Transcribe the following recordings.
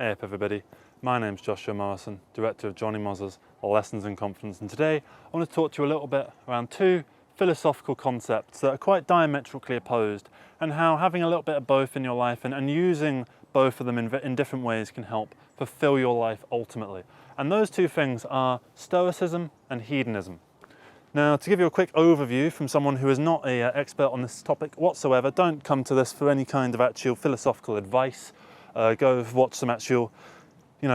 Hey up everybody, my name's Joshua Morrison, director of Jonny Mozza's Lessons in Confidence, and today I want to talk to you a little bit around two philosophical concepts that are quite diametrically opposed, and how having a little bit of both in your life and using both of them in different ways can help fulfill your life ultimately. And those two things are Stoicism and Hedonism. Now, to give you a quick overview from someone who is not an expert on this topic whatsoever, don't come to this for any kind of actual philosophical advice. Go watch some actual,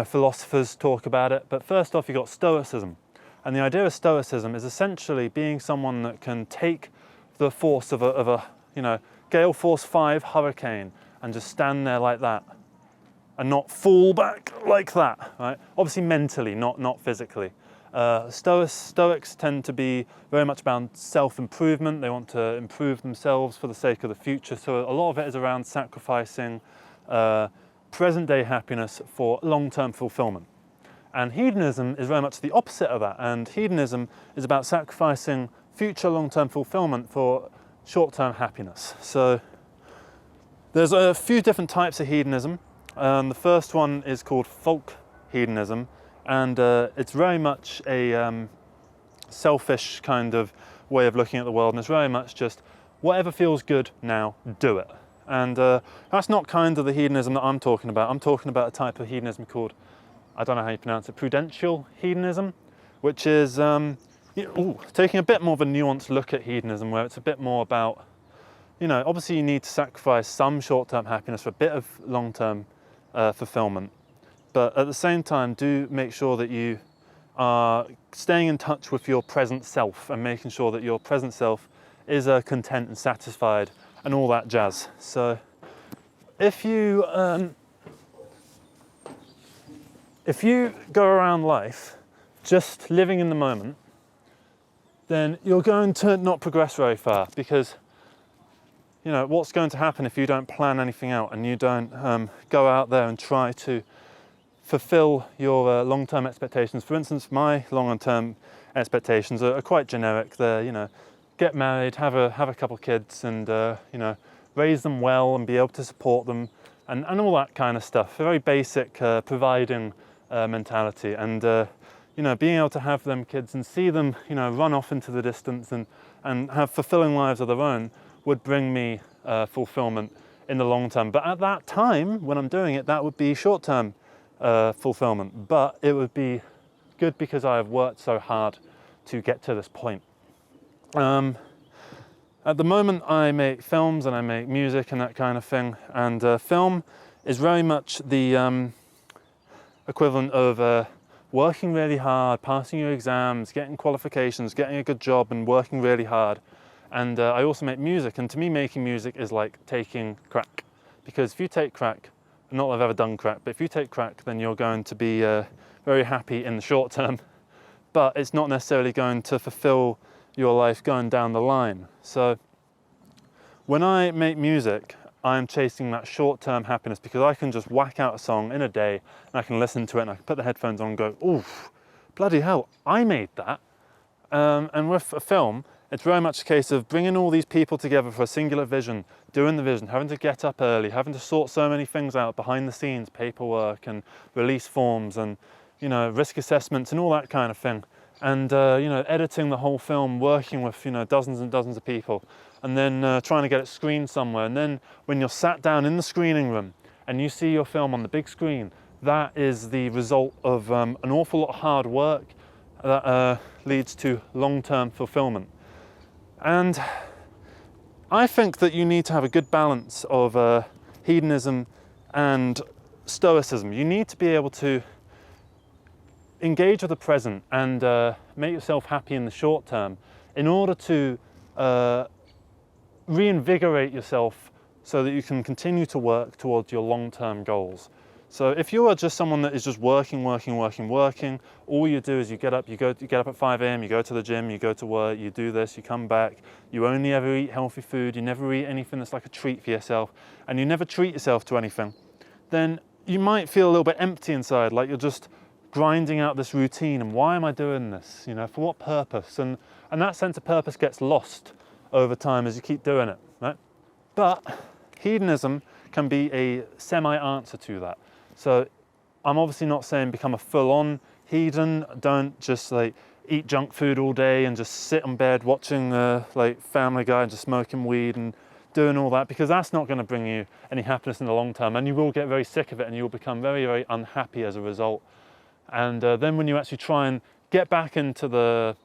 philosophers talk about it. But first off, you've got Stoicism. And the idea of Stoicism is essentially being someone that can take the force of a gale force 5 hurricane and just stand there like that and not fall back like that, right? Obviously mentally, not physically. Stoics tend to be very much about self-improvement. They want to improve themselves for the sake of the future. So a lot of it is around sacrificing present-day happiness for long-term fulfillment. And hedonism is very much the opposite of that. And hedonism is about sacrificing future long-term fulfillment for short-term happiness. So there's a few different types of hedonism. The first one is called folk hedonism, and it's very much a selfish kind of way of looking at the world, and it's very much just whatever feels good now, do it. And that's not kind of the hedonism that I'm talking about. I'm talking about a type of hedonism called, I don't know how you pronounce it, prudential hedonism, which is taking a bit more of a nuanced look at hedonism, where it's a bit more about, obviously you need to sacrifice some short-term happiness for a bit of long-term fulfillment. But at the same time, do make sure that you are staying in touch with your present self and making sure that your present self is content and satisfied and all that jazz. So if you go around life just living in the moment, then you're going to not progress very far, because what's going to happen if you don't plan anything out and you don't go out there and try to fulfill your long-term expectations. For instance, my long-term expectations are quite generic. They're, get married, have a couple kids, and raise them well and be able to support them, and all that kind of stuff. A very basic providing mentality, and being able to have them kids and see them run off into the distance and have fulfilling lives of their own would bring me fulfillment in the long term. But at that time, when I'm doing it, that would be short-term fulfillment, but it would be good because I have worked so hard to get to this point. At the moment I make films and I make music and that kind of thing, and film is very much the equivalent of working really hard, passing your exams, getting qualifications, getting a good job and working really hard. And I also make music, and to me making music is like taking crack, because if you take crack, not that I've ever done crack, but if you take crack, then you're going to be very happy in the short term, but it's not necessarily going to fulfill your life going down the line. So when I make music, I'm chasing that short-term happiness, because I can just whack out a song in a day and I can listen to it and I can put the headphones on and go, oof, bloody hell, I made that. And with a film, it's very much a case of bringing all these people together for a singular vision, doing the vision, having to get up early, having to sort so many things out behind the scenes, paperwork and release forms and, risk assessments and all that kind of thing. And, editing the whole film, working with, dozens and dozens of people, and then trying to get it screened somewhere. And then when you're sat down in the screening room and you see your film on the big screen, that is the result of an awful lot of hard work that leads to long-term fulfillment. And I think that you need to have a good balance of hedonism and stoicism. You need to be able to engage with the present and make yourself happy in the short term in order to reinvigorate yourself so that you can continue to work towards your long-term goals. So if you are just someone that is just working, all you do is you get up at 5 a.m, you go to the gym, you go to work, you do this, you come back, you only ever eat healthy food, you never eat anything that's like a treat for yourself, and you never treat yourself to anything, then you might feel a little bit empty inside, like you're just grinding out this routine, and why am I doing this? For what purpose? And that sense of purpose gets lost over time as you keep doing it, right? But hedonism can be a semi-answer to that. So I'm obviously not saying become a full-on hedon. Don't just like eat junk food all day and just sit in bed watching like Family Guy and just smoking weed and doing all that, because that's not going to bring you any happiness in the long term, and you will get very sick of it and you will become very, very unhappy as a result. And then when you actually try and get back into the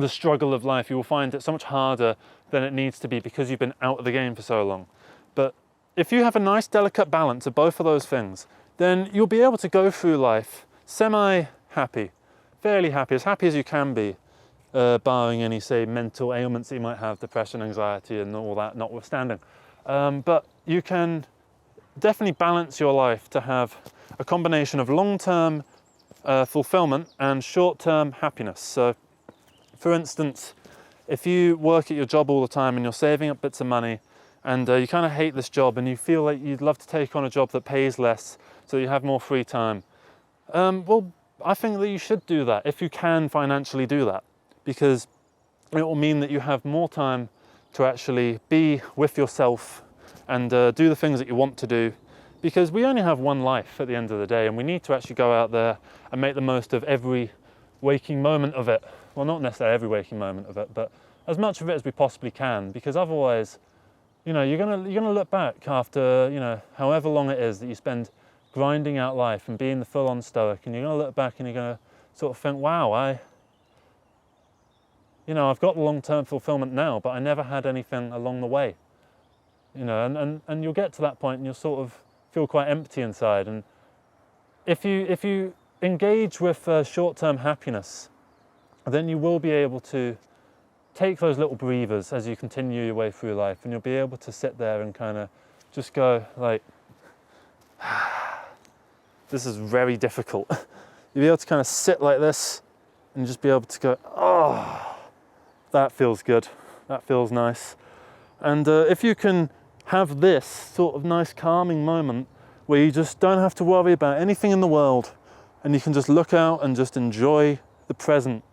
struggle of life, you will find it so much harder than it needs to be because you've been out of the game for so long. But if you have a nice delicate balance of both of those things, then you'll be able to go through life semi-happy, fairly happy as you can be, barring any, say, mental ailments that you might have, depression, anxiety and all that notwithstanding. But you can definitely balance your life to have a combination of long-term fulfillment and short-term happiness. So, for instance, if you work at your job all the time and you're saving up bits of money and you kind of hate this job and you feel like you'd love to take on a job that pays less so you have more free time, well, I think that you should do that if you can financially do that, because it will mean that you have more time to actually be with yourself and do the things that you want to do, because we only have one life at the end of the day and we need to actually go out there and make the most of every waking moment of it. Well, not necessarily every waking moment of it, but as much of it as we possibly can, because otherwise, you know, you're gonna look back after, you know, however long it is that you spend grinding out life and being the full-on stoic, and you're gonna look back and you're gonna sort of think, wow, I've got the long-term fulfillment now, but I never had anything along the way. You know, and you'll get to that point and you'll sort of feel quite empty inside. And if you engage with short-term happiness, then you will be able to take those little breathers as you continue your way through life, and you'll be able to sit there and kind of just go like, this is very difficult. You'll be able to kind of sit like this and just be able to go, oh, that feels good, that feels nice. And if you can have this sort of nice calming moment where you just don't have to worry about anything in the world and you can just look out and just enjoy the present,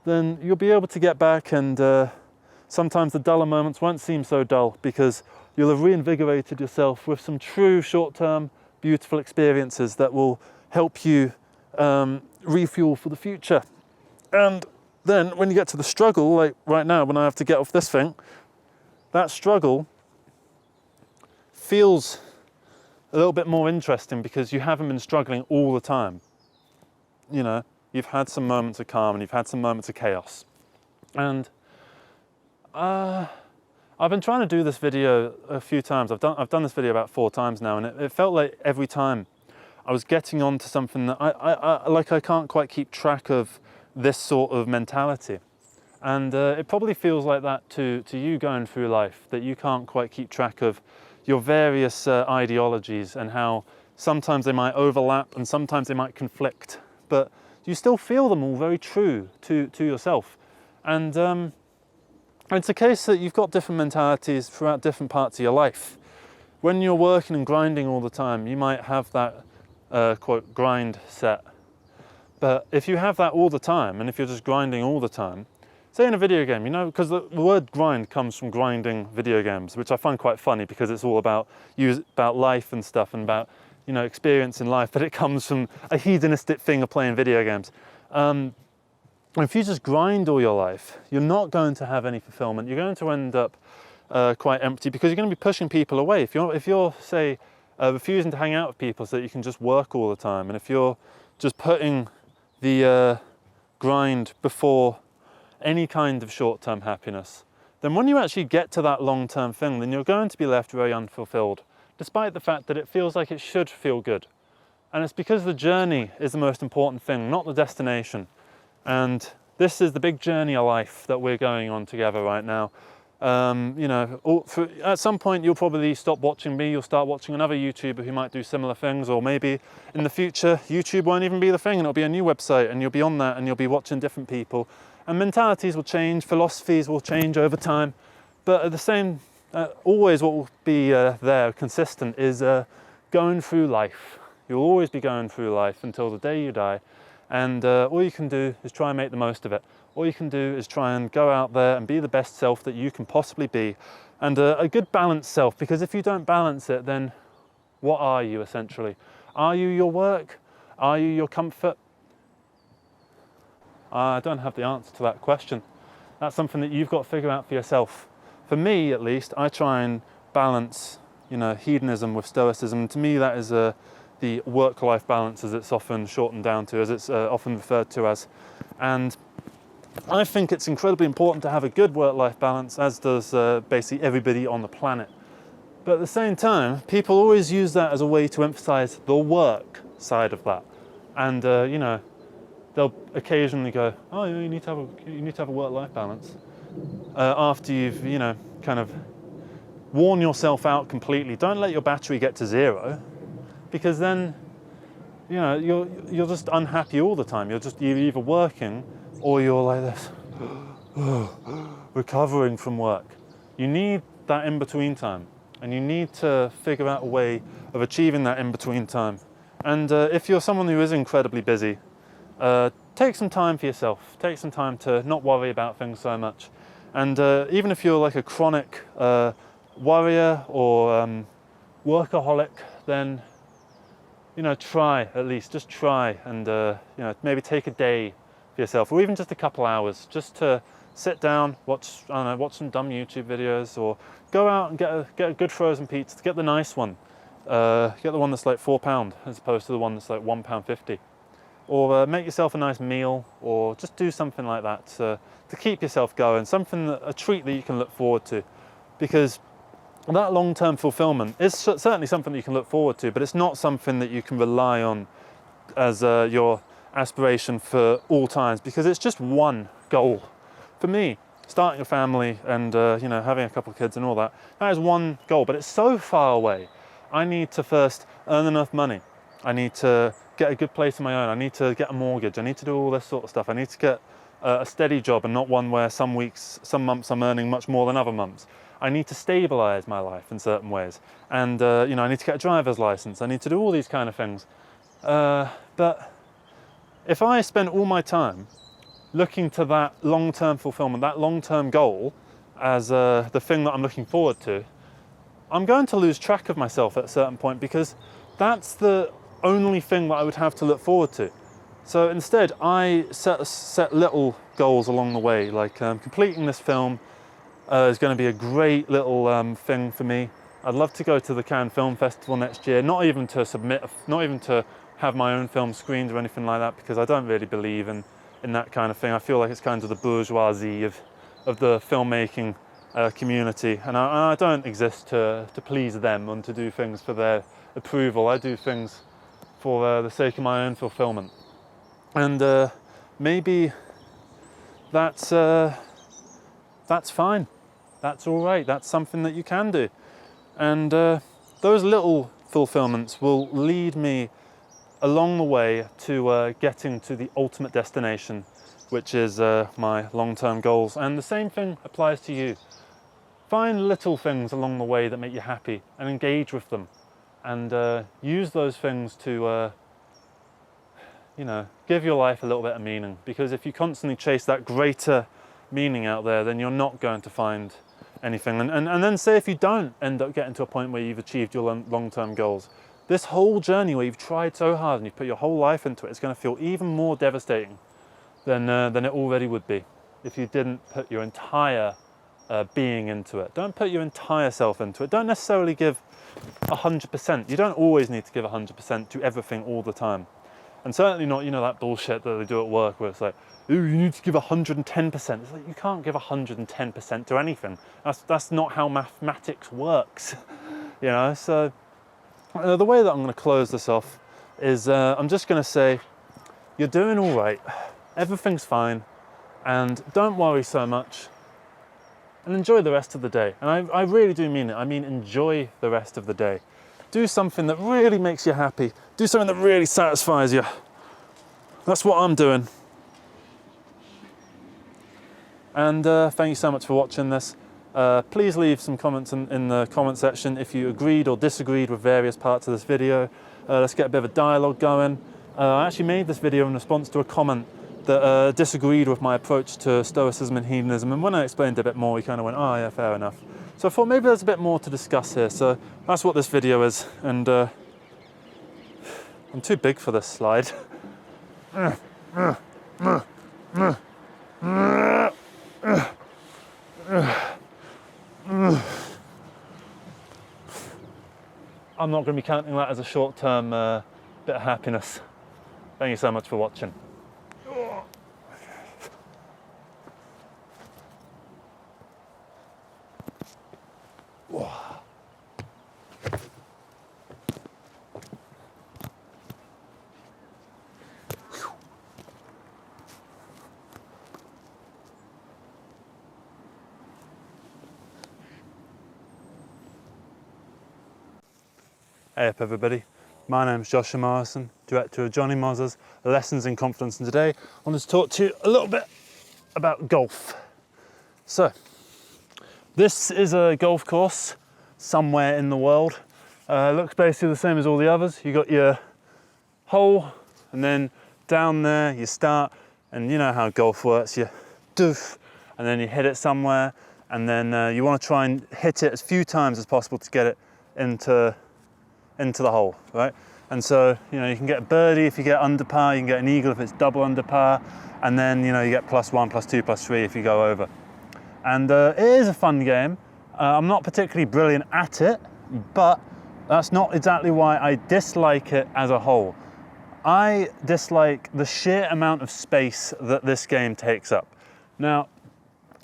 then you'll be able to get back, and sometimes the duller moments won't seem so dull because you'll have reinvigorated yourself with some true short-term beautiful experiences that will help you refuel for the future. And then when you get to the struggle, like right now when I have to get off this thing, that struggle feels a little bit more interesting because you haven't been struggling all the time. You know, you've had some moments of calm and you've had some moments of chaos. And I've been trying to do this video a few times. I've done this video about 4 times now, and it felt like every time I was getting onto something that I can't quite keep track of this sort of mentality. And it probably feels like that to you going through life, that you can't quite keep track of your various ideologies and how sometimes they might overlap and sometimes they might conflict, but you still feel them all very true to yourself. And it's a case that you've got different mentalities throughout different parts of your life. When you're working and grinding all the time, you might have that quote grind set. But if you have that all the time, and if you're just grinding all the time, say in a video game, you know, because the word grind comes from grinding video games, which I find quite funny because it's all about life and stuff and about, you know, experience in life, but it comes from a hedonistic thing of playing video games. If you just grind all your life, you're not going to have any fulfillment. You're going to end up quite empty because you're going to be pushing people away. If you're say, refusing to hang out with people so that you can just work all the time, and if you're just putting the grind before any kind of short-term happiness, then when you actually get to that long-term thing, then you're going to be left very unfulfilled, despite the fact that it feels like it should feel good. And it's because the journey is the most important thing, not the destination. And this is the big journey of life that we're going on together right now. You know, at some point you'll probably stop watching me, you'll start watching another YouTuber who might do similar things, or maybe in the future YouTube won't even be the thing and it'll be a new website and you'll be on that and you'll be watching different people. And mentalities will change, philosophies will change over time, but at the same, always what will be there, consistent, is going through life. You'll always be going through life until the day you die, and all you can do is try and make the most of it. All you can do is try and go out there and be the best self that you can possibly be, and a good balanced self, because if you don't balance it, then what are you essentially? Are you your work? Are you your comfort? I don't have the answer to that question. That's something that you've got to figure out for yourself. For me, at least, I try and balance, hedonism with Stoicism. And to me, that is the work-life balance, as it's often shortened down to, as it's often referred to as. And I think it's incredibly important to have a good work-life balance, as does basically everybody on the planet. But at the same time, people always use that as a way to emphasize the work side of that. And, they'll occasionally go, oh, you need to have a work-life balance. After you've, kind of worn yourself out completely. Don't let your battery get to zero, because then, you're just unhappy all the time. You're either working or you're like this, recovering from work. You need that in-between time, and you need to figure out a way of achieving that in-between time. And if you're someone who is incredibly busy, take some time for yourself. Take some time to not worry about things so much. And even if you're like a chronic worrier or workaholic, then try at least. Just try and maybe take a day for yourself, or even just a couple hours, just to sit down, watch some dumb YouTube videos, or go out and get a good frozen pizza. Get the nice one. Get the one that's like £4 as opposed to the one that's like £1.50. Or make yourself a nice meal, or just do something like that to keep yourself going, a treat that you can look forward to. Because that long-term fulfillment is certainly something that you can look forward to, but it's not something that you can rely on as your aspiration for all times, because it's just one goal. For me, starting a family and having a couple of kids and all that is one goal, but it's so far away. I need to first earn enough money. I need to get a good place of my own. I need to get a mortgage. I need to do all this sort of stuff. I need to get a steady job, and not one where some months I'm earning much more than other months. I need to stabilize my life in certain ways. And, I need to get a driver's license. I need to do all these kind of things. But if I spend all my time looking to that long-term fulfillment, that long-term goal as the thing that I'm looking forward to, I'm going to lose track of myself at a certain point, because that's the only thing that I would have to look forward to. So instead, I set little goals along the way, like completing this film is going to be a great little thing for me. I'd love to go to the Cannes Film Festival next year, not even to have my own film screened or anything like that, because I don't really believe in that kind of thing. I feel like it's kind of the bourgeoisie of the filmmaking community, and I don't exist to please them and to do things for their approval. I do things for the sake of my own fulfillment. And maybe that's fine. That's all right. That's something that you can do. And those little fulfillments will lead me along the way to getting to the ultimate destination, which is my long-term goals. And the same thing applies to you. Find little things along the way that make you happy and engage with them, and use those things to give your life a little bit of meaning. Because if you constantly chase that greater meaning out there, then you're not going to find anything. And then say if you don't end up getting to a point where you've achieved your long-term goals, this whole journey where you've tried so hard and you've put your whole life into it, it's going to feel even more devastating than it already would be if you didn't put your entire being into it. Don't put your entire self into it. Don't necessarily give 100%. You don't always need to give 100% to everything all the time. And certainly not, that bullshit that they do at work where it's like, ooh, you need to give 110%. It's like, you can't give 110% to anything. That's not how mathematics works. So the way that I'm going to close this off is I'm just going to say, you're doing all right. Everything's fine. And don't worry so much. And enjoy the rest of the day. And I really do mean it. I mean, enjoy the rest of the day. Do something that really makes you happy. Do something that really satisfies you. That's what I'm doing. And thank you so much for watching this. Please leave some comments in the comment section if you agreed or disagreed with various parts of this video. Let's get a bit of a dialogue going. I actually made this video in response to a comment that disagreed with my approach to Stoicism and hedonism, and when I explained it a bit more, he kind of went, oh yeah, fair enough. So I thought maybe there's a bit more to discuss here, so that's what this video is. And I'm too big for this slide. I'm not going to be counting that as a short-term bit of happiness. Thank you so much for watching. Hey up everybody, my name's Joshua Morrison, director of Jonny Mozza's Lessons in Confidence, and today I want to talk to you a little bit about golf. So, this is a golf course somewhere in the world. Looks basically the same as all the others. You got your hole, and then down there you start, and you know how golf works, you doof, and then you hit it somewhere, and then you want to try and hit it as few times as possible to get it into the hole, right? And so, you know, you can get a birdie if you get under par, you can get an eagle if it's double under par, and then, you know, you get +1, +2, +3 if you go over. And it is a fun game. I'm not particularly brilliant at it, but that's not exactly why I dislike it as a whole. I dislike the sheer amount of space that this game takes up. Now,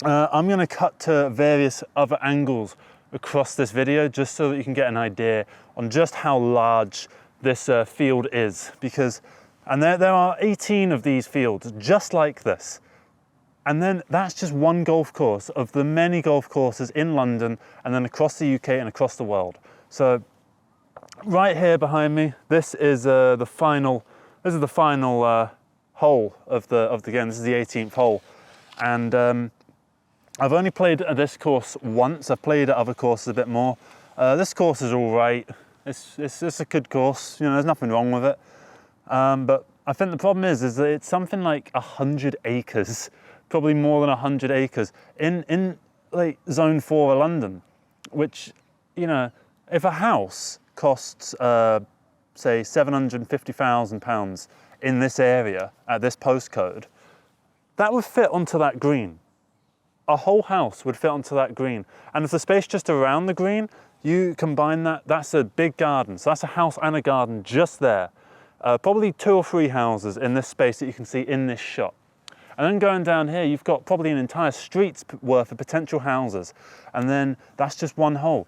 I'm going to cut to various other angles across this video just so that you can get an idea on just how large this field is, because there are 18 of these fields just like this, and then that's just one golf course of the many golf courses in London and then across the UK and across the world. So right here behind me, this is the final hole of the game. This is the 18th hole, and I've only played at this course once. I've played at other courses a bit more. This course is all right. It's a good course. You know, there's nothing wrong with it. But I think the problem is that it's something like 100 acres, probably more than 100 acres in like Zone 4 of London, which, you know, if a house costs say £750,000 in this area at this postcode, that would fit onto that green. A whole house would fit onto that green. And if the space just around the green, you combine that, that's a big garden. So that's a house and a garden just there. Probably 2 or 3 houses in this space that you can see in this shot. And then going down here, you've got probably an entire street's worth of potential houses. And then that's just one hole.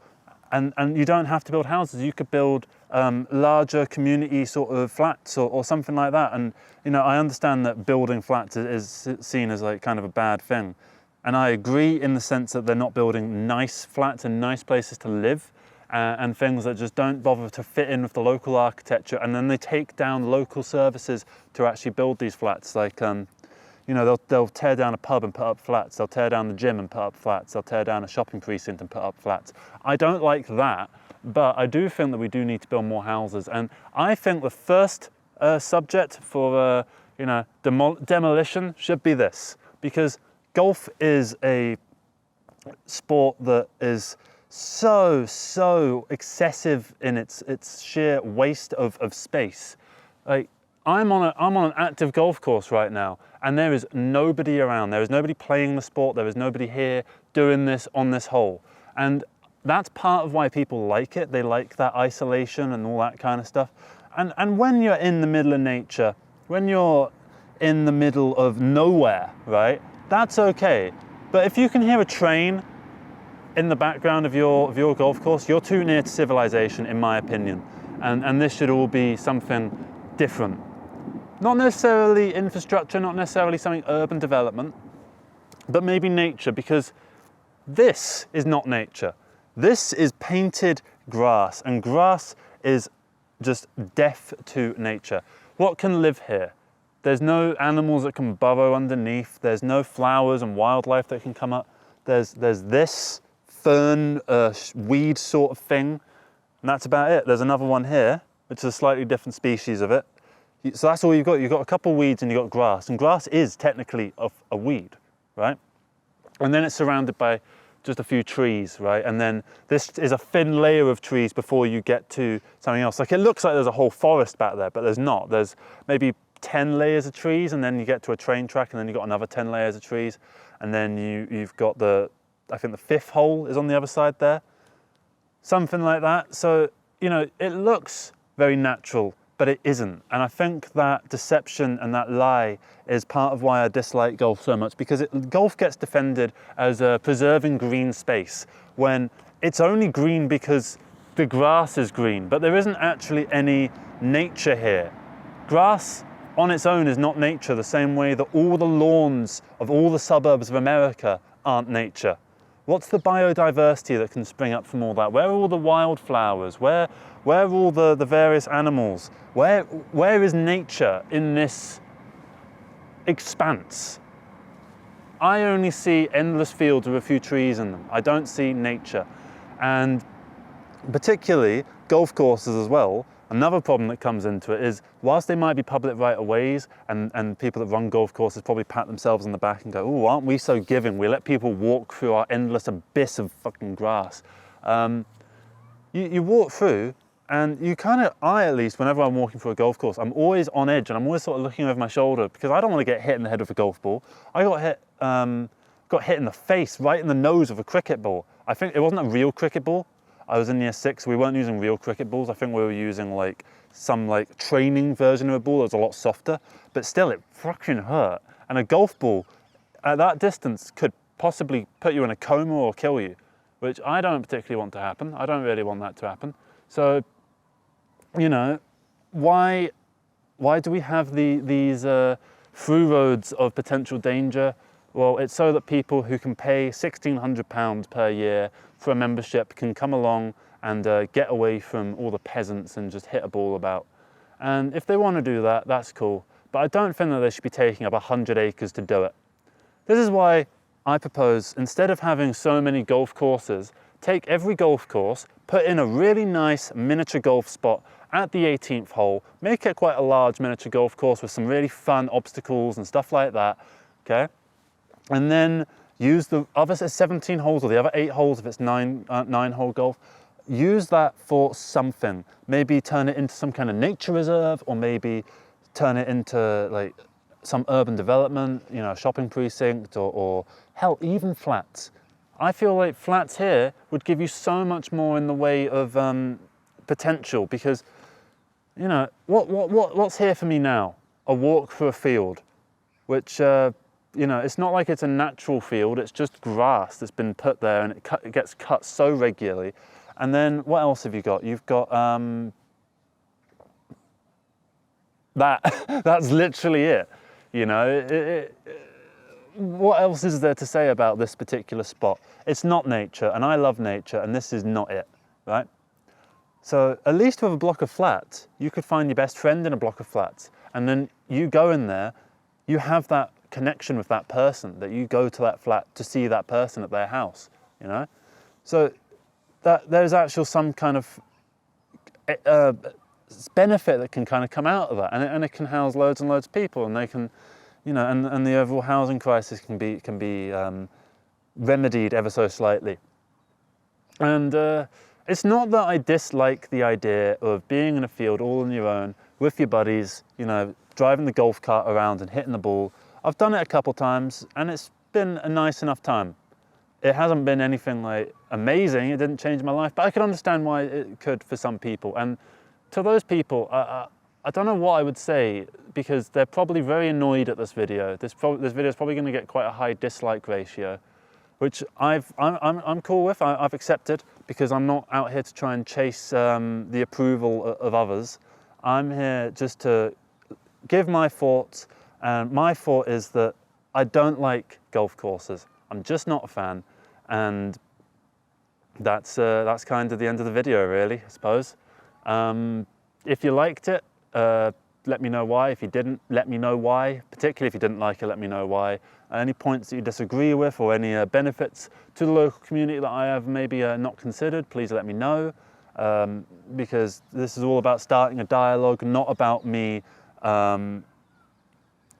And you don't have to build houses. You could build larger community sort of flats or something like that. And, you know, I understand that building flats is seen as like kind of a bad thing. And I agree in the sense that they're not building nice flats and nice places to live and things that just don't bother to fit in with the local architecture, and then they take down local services to actually build these flats. Like, you know, they'll tear down a pub and put up flats, they'll tear down the gym and put up flats, they'll tear down a shopping precinct and put up flats. I don't like that, but I do think that we do need to build more houses. And I think the first subject for, you know, demolition should be this, because golf is a sport that is so excessive in its sheer waste of space. Like, I'm on an active golf course right now, and there is nobody around. There is nobody playing the sport. There is nobody here doing this on this hole. And that's part of why people like it. They like that isolation and all that kind of stuff. And when you're in the middle of nature, when you're in the middle of nowhere, right? That's okay. But if you can hear a train in the background of your golf course, you're too near to civilization, in my opinion. And this should all be something different. Not necessarily infrastructure, not necessarily something urban development, but maybe nature, because this is not nature. This is painted grass, and grass is just death to nature. What can live here? There's no animals that can burrow underneath. There's no flowers and wildlife that can come up. There's this fern, weed sort of thing, and that's about it. There's another one here, which is a slightly different species of it. So that's all you've got. You've got a couple of weeds and you've got grass, and grass is technically a weed, right? And then it's surrounded by just a few trees, right? And then this is a thin layer of trees before you get to something else. Like, it looks like there's a whole forest back there, but there's not. There's maybe 10 layers of trees, and then you get to a train track, and then you've got another 10 layers of trees, and then you've got I think the fifth hole is on the other side there. Something like that. So, you know, it looks very natural, but it isn't. And I think that deception and that lie is part of why I dislike golf so much, because golf gets defended as preserving green space when it's only green because the grass is green, but there isn't actually any nature here. Grass on its own is not nature, the same way that all the lawns of all the suburbs of America aren't nature. What's the biodiversity that can spring up from all that? Where are all the wildflowers? Where are all the various animals? Where is nature in this expanse? I only see endless fields with a few trees in them. I don't see nature. And particularly golf courses as well, another problem that comes into it is, whilst they might be public right-of-ways, and people that run golf courses probably pat themselves on the back and go, "Oh, aren't we so giving? We let people walk through our endless abyss of fucking grass." You walk through, and I at least, whenever I'm walking through a golf course, I'm always on edge, and I'm always sort of looking over my shoulder, because I don't want to get hit in the head with a golf ball. I got hit in the face, right in the nose with a cricket ball. I think it wasn't a real cricket ball. I was in year 6, we weren't using real cricket balls. I think we were using some training version of a ball that was a lot softer, but still it fucking hurt. And a golf ball at that distance could possibly put you in a coma or kill you, which I don't particularly want to happen. I don't really want that to happen. So, you know, why do we have these through roads of potential danger? Well, it's so that people who can pay £1,600 per year for a membership can come along and get away from all the peasants and just hit a ball about. And if they want to do that, that's cool. But I don't think that they should be taking up 100 acres to do it. This is why I propose, instead of having so many golf courses, take every golf course, put in a really nice miniature golf spot at the 18th hole, make it quite a large miniature golf course with some really fun obstacles and stuff like that, okay? And then use the other 17 holes or the other 8 holes if it's 9-hole golf. Use that for something. Maybe turn it into some kind of nature reserve, or maybe turn it into some urban development, you know, shopping precinct, or hell, even flats. I feel like flats here would give you so much more in the way of potential, because, you know, what's here for me now? A walk through a field, which you know, it's not like it's a natural field, it's just grass that's been put there, and it gets cut so regularly. And then what else have you got? You've got that's literally it. You know, what else is there to say about this particular spot? It's not nature, and I love nature, and this is not it, right? So at least with a block of flats, you could find your best friend in a block of flats, and then you go in there, you have that connection with that person, that you go to that flat to see that person at their house, you know? So that there's actually some kind of benefit that can kind of come out of that, and it can house loads and loads of people, and they can, you know, and the overall housing crisis can be remedied ever so slightly. And it's not that I dislike the idea of being in a field all on your own with your buddies, you know, driving the golf cart around and hitting the ball. I've done it a couple times, and it's been a nice enough time. It hasn't been anything amazing, it didn't change my life, but I can understand why it could for some people. And to those people, I don't know what I would say, because they're probably very annoyed at this video. This video is probably going to get quite a high dislike ratio, which I'm cool with, I've accepted, because I'm not out here to try and chase the approval of others. I'm here just to give my thoughts. And my thought is that I don't like golf courses. I'm just not a fan, and that's kind of the end of the video, really, I suppose. If you liked it, let me know why. If you didn't, let me know why. Particularly if you didn't like it, let me know why. Any points that you disagree with, or any benefits to the local community that I have maybe not considered, please let me know. Because this is all about starting a dialogue, not about me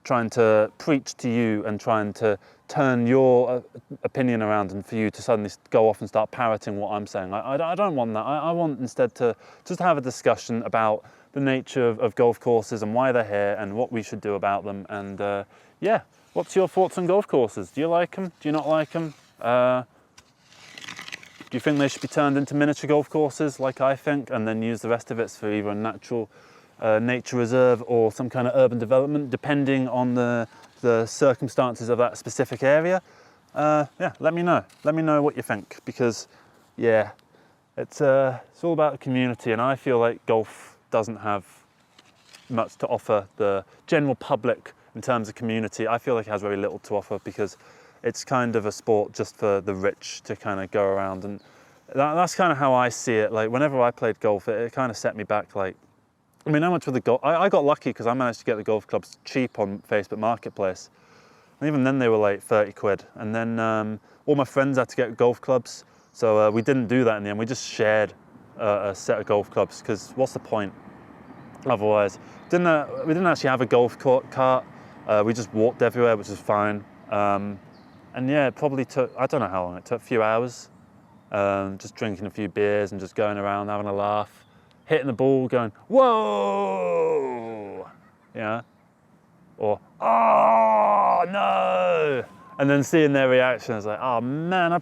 trying to preach to you and trying to turn your opinion around and for you to suddenly go off and start parroting what I'm saying. I don't want that. I want instead to just have a discussion about the nature of golf courses and why they're here and what we should do about them. And yeah, what's your thoughts on golf courses? Do you like them? Do you not like them? Do you think they should be turned into miniature golf courses like I think, and then use the rest of it for either a natural nature reserve or some kind of urban development, depending on the circumstances of that specific area? Yeah, let me know. Let me know what you think, because yeah, it's all about the community, and I feel like golf doesn't have much to offer the general public in terms of community. I feel like it has very little to offer, because it's kind of a sport just for the rich to kind of go around, and that's kind of how I see it. Like whenever I played golf, it kind of set me back. Like, I mean, how much with the golf? I got lucky because I managed to get the golf clubs cheap on Facebook Marketplace, and even then they were like 30 quid. And then all my friends had to get golf clubs, so we didn't do that in the end. We just shared a set of golf clubs, because what's the point otherwise? We didn't actually have a golf cart. We just walked everywhere, which was fine. And yeah, it probably took, I don't know how long it took, a few hours, just drinking a few beers and just going around having a laugh, hitting the ball, going, whoa, yeah, or, oh, no, and then seeing their reaction, it's like, oh man,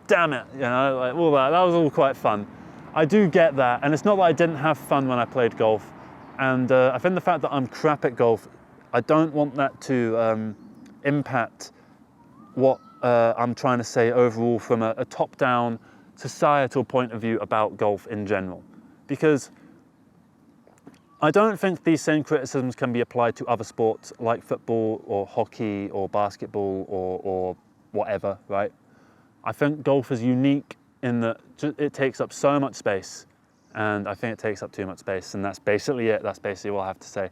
damn it, you know, like all that was all quite fun. I do get that, and it's not that I didn't have fun when I played golf, and I think the fact that I'm crap at golf, I don't want that to impact what I'm trying to say overall from a top-down societal point of view about golf in general. Because I don't think these same criticisms can be applied to other sports like football or hockey or basketball or whatever, right? I think golf is unique in that it takes up so much space, and I think it takes up too much space, and that's basically it. That's basically what I have to say.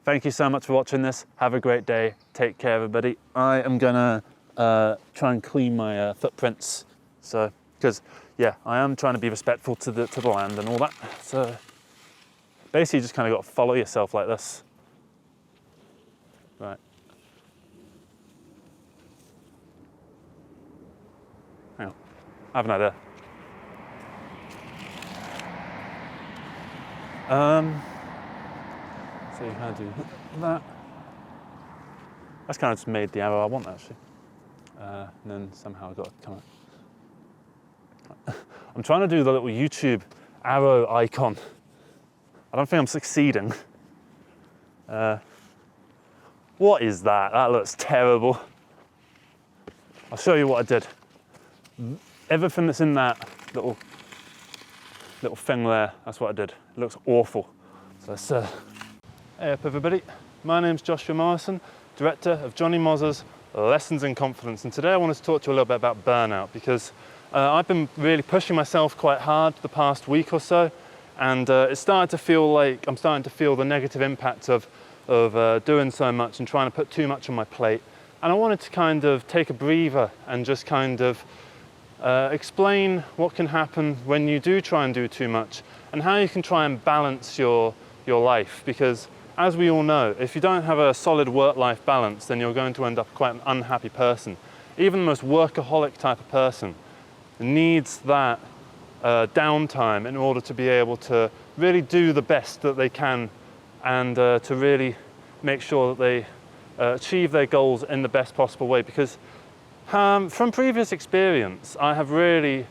Thank you so much for watching this. Have a great day. Take care, everybody. I am gonna try and clean my footprints. So, because yeah, I am trying to be respectful to the land and all that. So basically, you just kind of got to follow yourself like this. Right. Hang on. I have an idea. So how do that? That's kind of just made the arrow I want, actually. And then somehow I got to come up. I'm trying to do the little YouTube arrow icon. I don't think I'm succeeding. What is that? That looks terrible. I'll show you what I did. Everything that's in that little thing there, that's what I did. It looks awful. So let's, hey up everybody. My name's Joshua Morrison, director of Jonny Mozza's Lessons in Confidence, and today I wanted to talk to you a little bit about burnout, because I've been really pushing myself quite hard the past week or so, and it's started to feel like I'm starting to feel the negative impact of doing so much and trying to put too much on my plate. And I wanted to kind of take a breather and just kind of explain what can happen when you do try and do too much, and how you can try and balance your life, because as we all know, if you don't have a solid work-life balance, then you're going to end up quite an unhappy person. Even the most workaholic type of person needs that downtime in order to be able to really do the best that they can, and to really make sure that they achieve their goals in the best possible way. Because from previous experience, I have really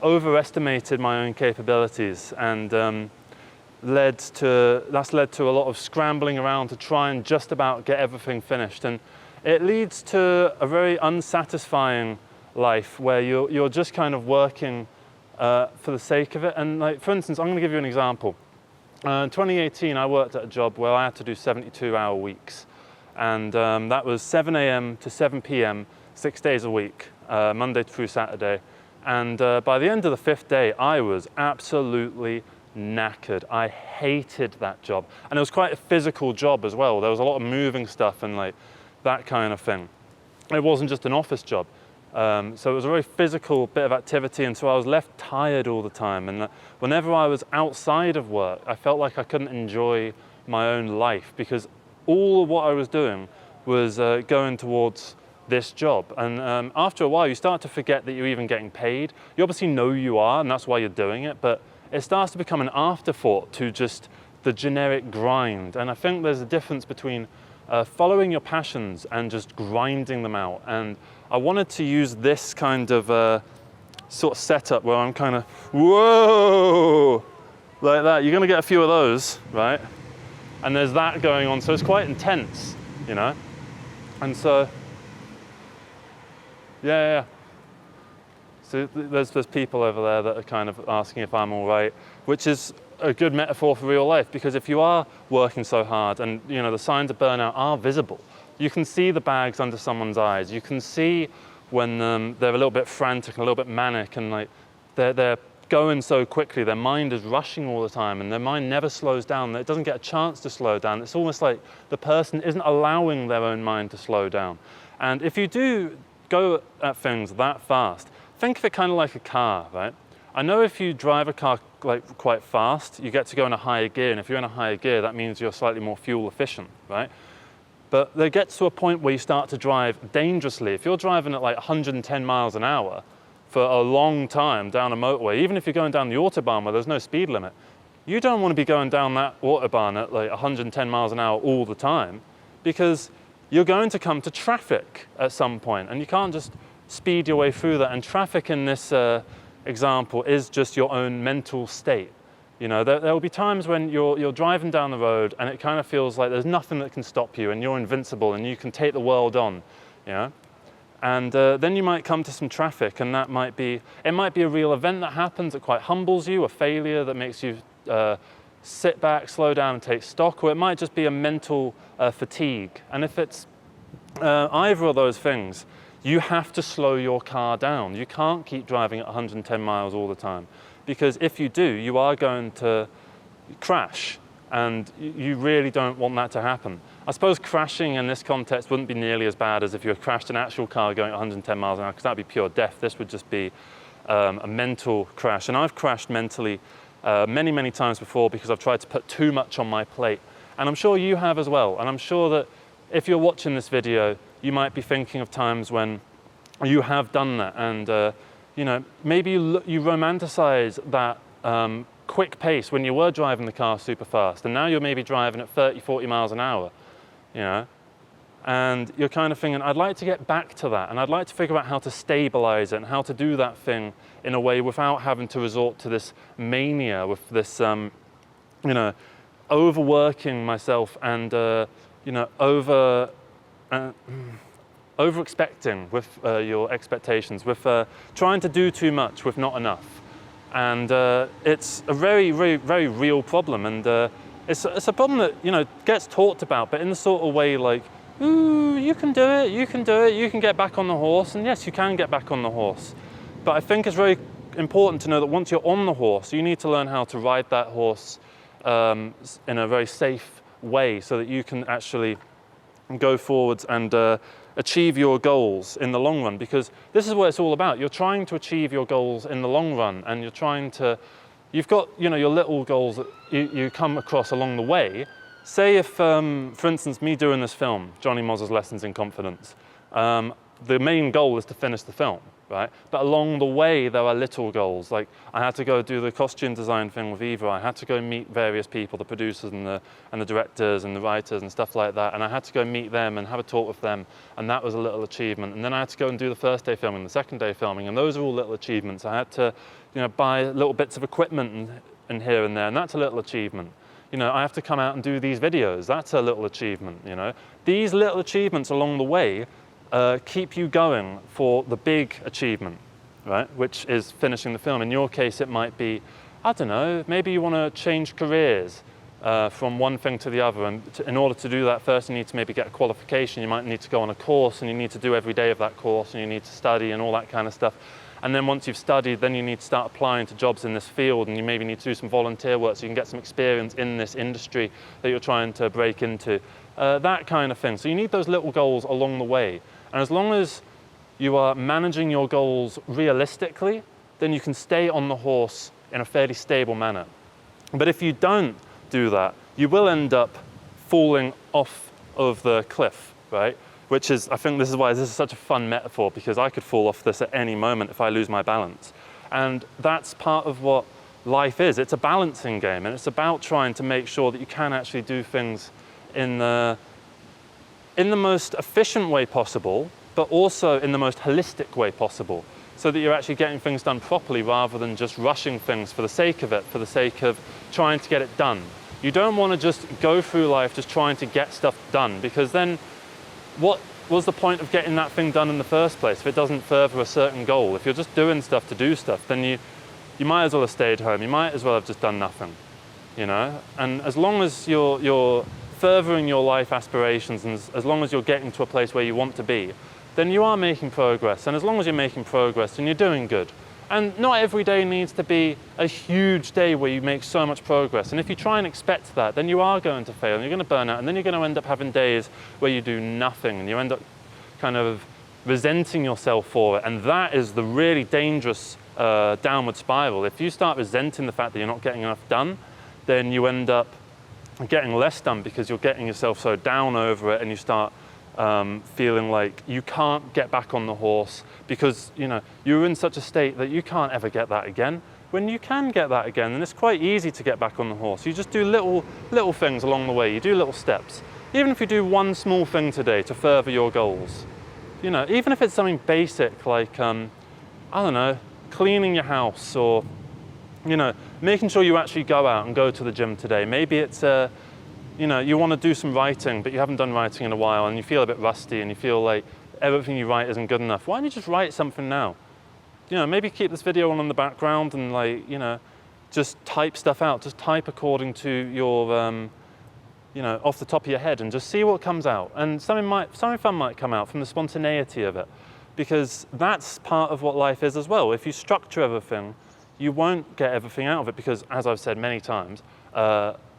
overestimated my own capabilities, and that's led to a lot of scrambling around to try and just about get everything finished, and it leads to a very unsatisfying life where you're just kind of working for the sake of it. And like, for instance, I'm going to give you an example. In 2018, I worked at a job where I had to do 72-hour weeks, and that was 7 a.m. to 7 p.m. 6 days a week, Monday through Saturday. And by the end of the 5th day, I was absolutely knackered. I hated that job, and it was quite a physical job as well. There was a lot of moving stuff and like that kind of thing. It wasn't just an office job, so it was a very physical bit of activity, and so I was left tired all the time. And whenever I was outside of work, I felt like I couldn't enjoy my own life, because all of what I was doing was going towards this job. And after a while, you start to forget that you're even getting paid. You obviously know you are, and that's why you're doing it, but it starts to become an afterthought to just the generic grind. And I think there's a difference between following your passions and just grinding them out. And I wanted to use this kind of sort of setup where I'm kind of, whoa, like that. You're gonna get a few of those, right? And there's that going on, so it's quite intense, you know? And so, yeah. So there's people over there that are kind of asking if I'm all right, which is a good metaphor for real life, because if you are working so hard and, you know, the signs of burnout are visible, you can see the bags under someone's eyes. You can see when they're a little bit frantic and a little bit manic, and like they're going so quickly, their mind is rushing all the time, and their mind never slows down. It doesn't get a chance to slow down. It's almost like the person isn't allowing their own mind to slow down. And if you do go at things that fast, think of it kind of like a car, right? I know if you drive a car like quite fast, you get to go in a higher gear, and if you're in a higher gear, that means you're slightly more fuel efficient, right? But there gets to a point where you start to drive dangerously. If you're driving at like 110 miles an hour for a long time down a motorway, even if you're going down the Autobahn where there's no speed limit, you don't want to be going down that Autobahn at like 110 miles an hour all the time, because you're going to come to traffic at some point, and you can't just speed your way through that. And traffic in this example is just your own mental state. You know, there will be times when you're driving down the road and it kind of feels like there's nothing that can stop you and you're invincible and you can take the world on, you know? And then you might come to some traffic, and it might be a real event that happens that quite humbles you, a failure that makes you sit back, slow down and take stock, or it might just be a mental fatigue. And if it's either of those things, you have to slow your car down. You can't keep driving at 110 miles all the time, because if you do, you are going to crash, and you really don't want that to happen. I suppose crashing in this context wouldn't be nearly as bad as if you had crashed an actual car going at 110 miles an hour, because that would be pure death. This would just be a mental crash. And I've crashed mentally many, many times before because I've tried to put too much on my plate. And I'm sure you have as well. And I'm sure that if you're watching this video, you might be thinking of times when you have done that. And you know, maybe you romanticize that quick pace when you were driving the car super fast, and now you're maybe driving at 30, 40 miles an hour, you know? And you're kind of thinking, I'd like to get back to that, and I'd like to figure out how to stabilize it and how to do that thing in a way without having to resort to this mania, with this, you know, overworking myself and, you know, over-expecting with your expectations, with trying to do too much with not enough. And it's a very, very, very real problem. And it's a problem that, you know, gets talked about, but in the sort of way like, ooh, you can do it, you can do it, you can get back on the horse. And yes, you can get back on the horse. But I think it's very important to know that once you're on the horse, you need to learn how to ride that horse in a very safe way, so that you can actually go forwards and achieve your goals in the long run, because this is what it's all about. You're trying to achieve your goals in the long run, and you've got, you know, your little goals that you come across along the way. Say if, for instance, me doing this film, Jonny Mozza's Lessons in Confidence, the main goal is to finish the film, right? But along the way, there are little goals. Like, I had to go do the costume design thing with Eva. I had to go meet various people, the producers and the directors and the writers and stuff like that. And I had to go meet them and have a talk with them. And that was a little achievement. And then I had to go and do the first day filming, the second day filming. And those are all little achievements. I had to, you know, buy little bits of equipment and here and there. And that's a little achievement. You know, I have to come out and do these videos. That's a little achievement, you know. These little achievements along the way keep you going for the big achievement, right? Which is finishing the film. In your case, it might be, I don't know, maybe you want to change careers from one thing to the other. And in order to do that, first you need to maybe get a qualification. You might need to go on a course, and you need to do every day of that course, and you need to study and all that kind of stuff. And then once you've studied, then you need to start applying to jobs in this field, and you maybe need to do some volunteer work so you can get some experience in this industry that you're trying to break into. That kind of thing. So you need those little goals along the way. And as long as you are managing your goals realistically, then you can stay on the horse in a fairly stable manner. But if you don't do that, you will end up falling off of the cliff, right? Which is, I think this is why this is such a fun metaphor, because I could fall off this at any moment if I lose my balance. And that's part of what life is. It's a balancing game, and it's about trying to make sure that you can actually do things in the most efficient way possible, but also in the most holistic way possible, so that you're actually getting things done properly rather than just rushing things for the sake of it, for the sake of trying to get it done. You don't want to just go through life just trying to get stuff done, because then what was the point of getting that thing done in the first place if it doesn't further a certain goal? If you're just doing stuff to do stuff, then you might as well have stayed home. You might as well have just done nothing, you know? And as long as you're furthering your life aspirations, and as long as you're getting to a place where you want to be, then you are making progress. And as long as you're making progress, then you're doing good. And not every day needs to be a huge day where you make so much progress. And if you try and expect that, then you are going to fail, and you're going to burn out, and then you're going to end up having days where you do nothing, and you end up kind of resenting yourself for it. And that is the really dangerous downward spiral. If you start resenting the fact that you're not getting enough done, then you end up getting less done because you're getting yourself so down over it, and you start feeling like you can't get back on the horse because you're in such a state that you can't ever get that again. When you can get that again, then it's quite easy to get back on the horse. You just do little things along the way. You do little steps. Even if you do one small thing today to further your goals, even if it's something basic like I don't know, cleaning your house, or making sure you actually go out and go to the gym today. Maybe it's you want to do some writing, but you haven't done writing in a while, and you feel a bit rusty, and you feel like everything you write isn't good enough. Why don't you just write something now? Maybe keep this video on in the background and just type stuff out. Just type according to your, off the top of your head, and just see what comes out. And something fun might come out from the spontaneity of it, because that's part of what life is as well. If you structure everything, you won't get everything out of it, because, as I've said many times,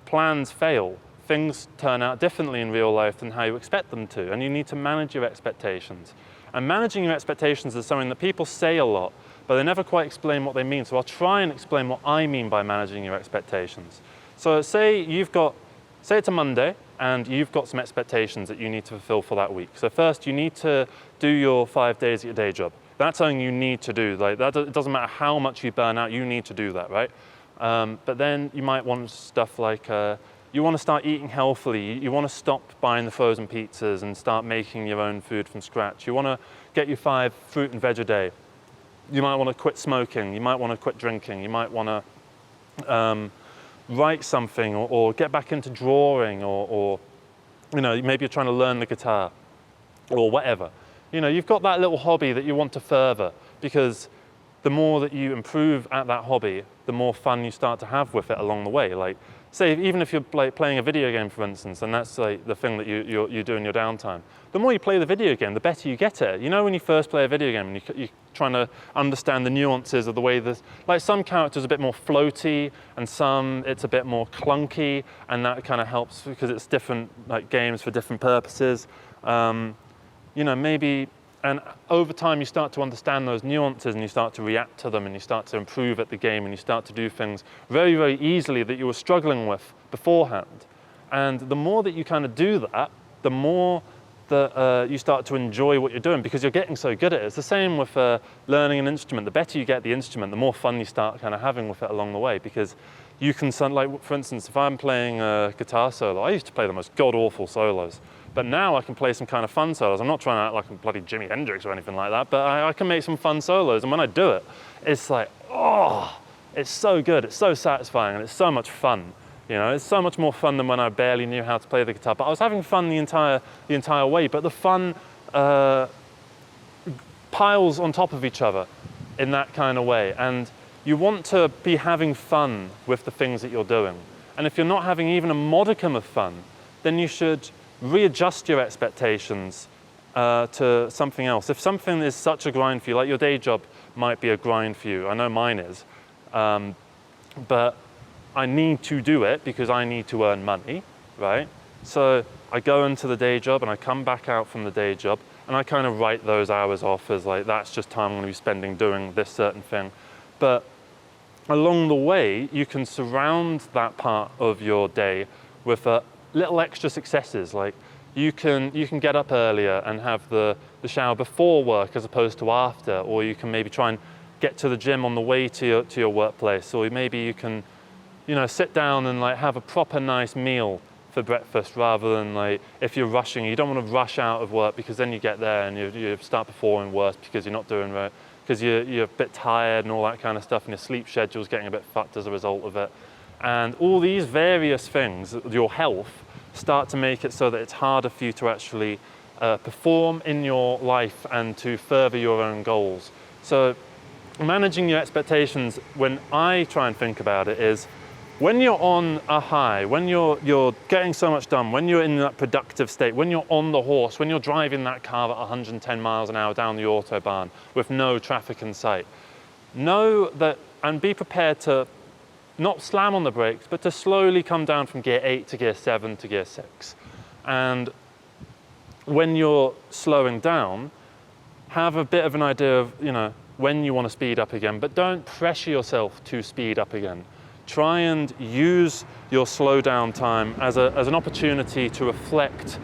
plans fail. Things turn out differently in real life than how you expect them to, and you need to manage your expectations. And managing your expectations is something that people say a lot, but they never quite explain what they mean. So I'll try and explain what I mean by managing your expectations. So say it's a Monday, and you've got some expectations that you need to fulfill for that week. So first, you need to do your 5 days at your day job. That's something you need to do. Like that, it doesn't matter how much you burn out, you need to do that, right? But then you might want stuff like, you want to start eating healthily. You want to stop buying the frozen pizzas and start making your own food from scratch. You want to get your 5 fruit and veg a day. You might want to quit smoking. You might want to quit drinking. You might want to write something, or get back into drawing, or maybe you're trying to learn the guitar, or whatever. You've got that little hobby that you want to further, because the more that you improve at that hobby, the more fun you start to have with it along the way. Like, say, even if you're playing a video game, for instance, and that's like the thing that you do in your downtime, the more you play the video game, the better you get at it. When you first play a video game and you're trying to understand the nuances of the way like some characters are a bit more floaty, and some it's a bit more clunky, and that kind of helps because it's different games for different purposes. Maybe, and over time you start to understand those nuances, and you start to react to them, and you start to improve at the game, and you start to do things very, very easily that you were struggling with beforehand. And the more that you kind of do that, the more that you start to enjoy what you're doing, because you're getting so good at it. It's the same with learning an instrument. The better you get the instrument, the more fun you start kind of having with it along the way, because you can, like, for instance, if I'm playing a guitar solo, I used to play the most god-awful solos. But now I can play some kind of fun solos. I'm not trying to act like a bloody Jimi Hendrix or anything like that, but I can make some fun solos. And when I do it, it's like, oh, it's so good. It's so satisfying, and it's so much fun. It's so much more fun than when I barely knew how to play the guitar. But I was having fun the entire way. But the fun piles on top of each other in that kind of way. And you want to be having fun with the things that you're doing. And if you're not having even a modicum of fun, then you should readjust your expectations to something else. If something is such a grind for you, like your day job might be a grind for you, I know mine is, but I need to do it because I need to earn money, right? So I go into the day job, and I come back out from the day job, and I kind of write those hours off as like, that's just time I'm going to be spending doing this certain thing. But along the way, you can surround that part of your day with little extra successes. Like, You can get up earlier and have the shower before work as opposed to after, or you can maybe try and get to the gym on the way to your workplace, or maybe you can, sit down and like have a proper nice meal for breakfast rather than like if you're rushing. You don't want to rush out of work because then you get there and you start performing worse because you're not doing right, because you're a bit tired and all that kind of stuff, and your sleep schedule's getting a bit fucked as a result of it. And all these various things, your health, start to make it so that it's harder for you to actually perform in your life and to further your own goals. So managing your expectations, when I try and think about it, is when you're on a high, when you're getting so much done, when you're in that productive state, when you're on the horse, when you're driving that car at 110 miles an hour down the autobahn with no traffic in sight, know that and be prepared to not slam on the brakes, but to slowly come down from gear 8 to gear 7 to gear 6. And when you're slowing down, have a bit of an idea of, when you want to speed up again, but don't pressure yourself to speed up again. Try and use your slow down time as an opportunity to reflect